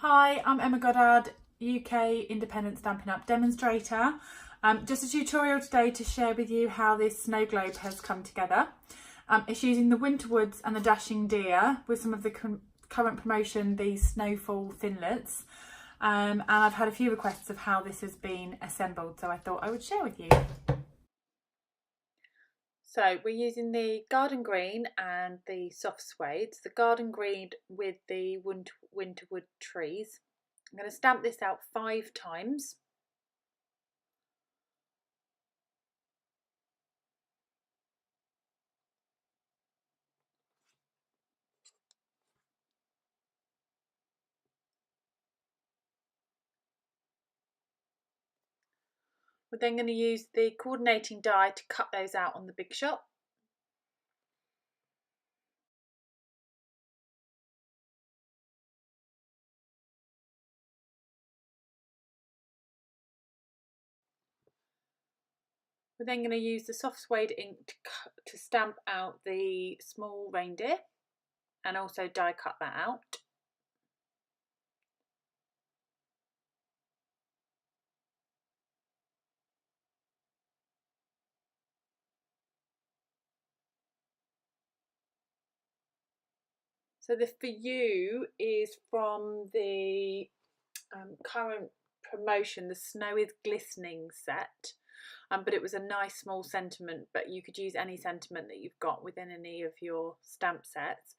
Hi, I'm Emma Goddard, UK Independent Stampin' Up demonstrator. Just a tutorial today to share with you how this snow globe has come together. It's using the Winter Woods and the Dashing Deer with some of the current promotion, these Snowfall Thinlits. And I've had a few requests of how this has been assembled, so I thought I would share with you. So we're using the garden green and the soft suede. The garden green with the winterwood trees. I'm going to stamp this out 5 times. We're then going to use the coordinating die to cut those out on the Big Shot. We're then going to use the soft suede ink to stamp out the small reindeer and also die cut that out. So the For You is from the current promotion, the Snow is Glistening set. But it was a nice small sentiment, but you could use any sentiment that you've got within any of your stamp sets.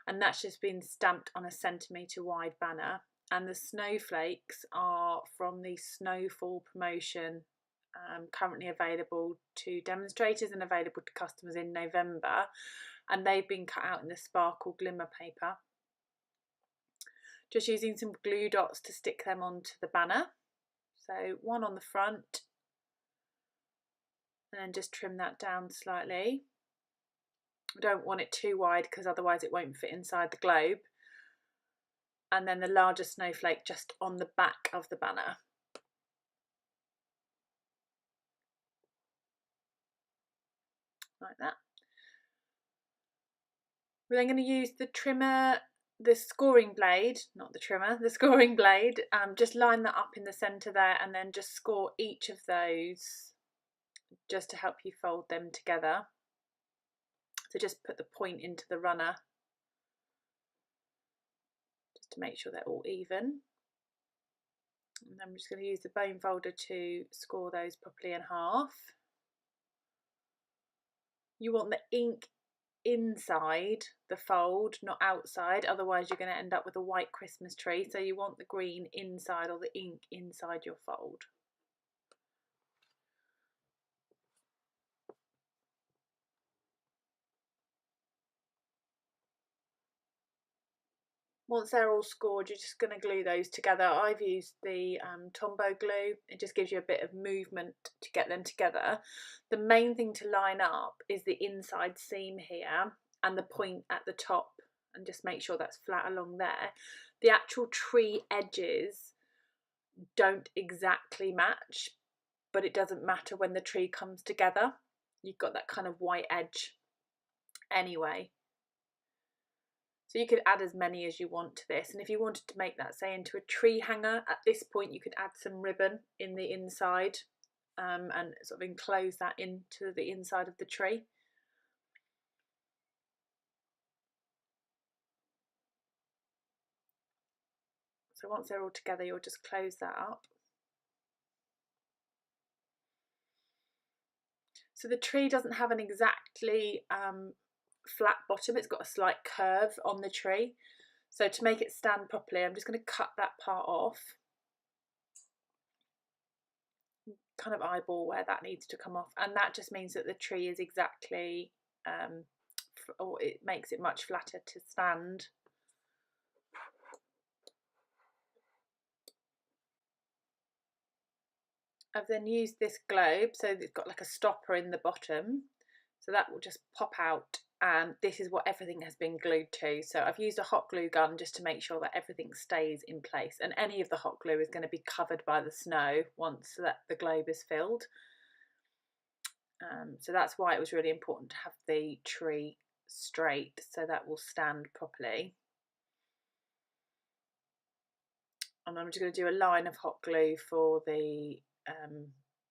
And that's just been stamped on a centimetre wide banner. And the snowflakes are from the Snowfall promotion, currently available to demonstrators and available to customers in November. And they've been cut out in the sparkle glimmer paper. Just using some glue dots to stick them onto the banner. So one on the front, and then just trim that down slightly. I don't want it too wide because otherwise it won't fit inside the globe. And then the larger snowflake just on the back of the banner. Like that. We're then going to use the trimmer, the scoring blade, not the trimmer, the scoring blade, just line that up in the centre there and then just score each of those just to help you fold them together. So just put the point into the runner just to make sure they're all even. And then I'm just going to use the bone folder to score those properly in half. You want the ink inside the fold, not outside, otherwise you're going to end up with a white Christmas tree. So you want the green inside, or the ink inside your fold. Once they're all scored, you're just going to glue those together. I've used the Tombow glue. It just gives you a bit of movement to get them together. The main thing to line up is the inside seam here and the point at the top, and just make sure that's flat along there. The actual tree edges don't exactly match, but it doesn't matter when the tree comes together. You've got that kind of white edge anyway. So you could add as many as you want to this, and if you wanted to make that, say, into a tree hanger, at this point you could add some ribbon in the inside and sort of enclose that into the inside of the tree. So once they're all together, you'll just close that up. So the tree doesn't have an exactly flat bottom, it's got a slight curve on the tree. So to make it stand properly, I'm just going to cut that part off, kind of eyeball where that needs to come off, and that just means that the tree is exactly, or it makes it much flatter to stand. I've then used this globe, so it's got like a stopper in the bottom, so that will just pop out, and this is what everything has been glued to. So I've used a hot glue gun just to make sure that everything stays in place, and any of the hot glue is going to be covered by the snow once the globe is filled. So that's why it was really important to have the tree straight, so that will stand properly. And I'm just going to do a line of hot glue for the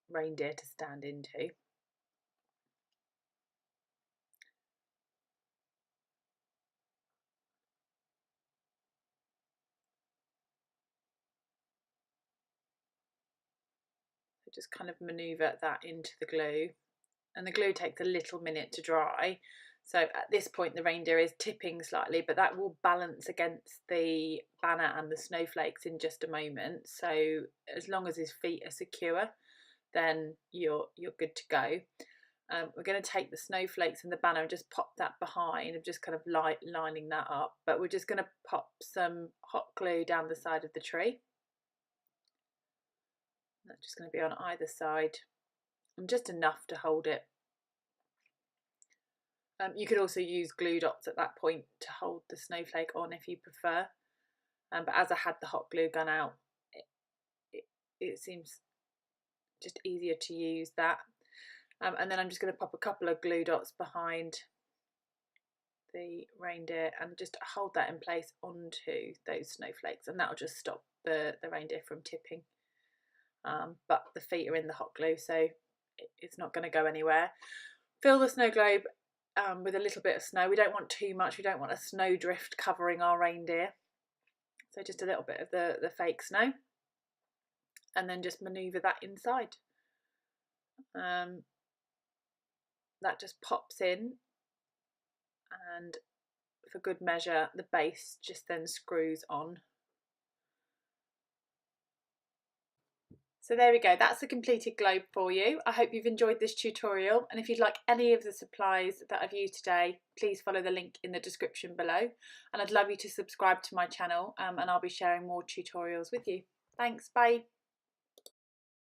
reindeer to stand into. So just kind of manoeuvre that into the glue, and the glue takes a little minute to dry. So at this point the reindeer is tipping slightly, but that will balance against the banner and the snowflakes in just a moment. So as long as his feet are secure, then you're good to go. We're going to take the snowflakes and the banner and just pop that behind. I'm just kind of lining that up, but we're just going to pop some hot glue down the side of the tree. That's just going to be on either side, and just enough to hold it. You could also use glue dots at that point to hold the snowflake on if you prefer. But as I had the hot glue gun out, it seems just easier to use that. And then I'm just going to pop a couple of glue dots behind the reindeer and just hold that in place onto those snowflakes, and that'll just stop the reindeer from tipping. But the feet are in the hot glue, so it's not going to go anywhere. Fill the snow globe with a little bit of snow. We don't want too much. We don't want a snow drift covering our reindeer. So just a little bit of the fake snow, and then just manoeuvre that inside. That just pops in, and for good measure the base just then screws on. So there we go, that's the completed globe for you. I hope you've enjoyed this tutorial, and if you'd like any of the supplies that I've used today, please follow the link in the description below, and I'd love you to subscribe to my channel, and I'll be sharing more tutorials with you. Thanks, bye.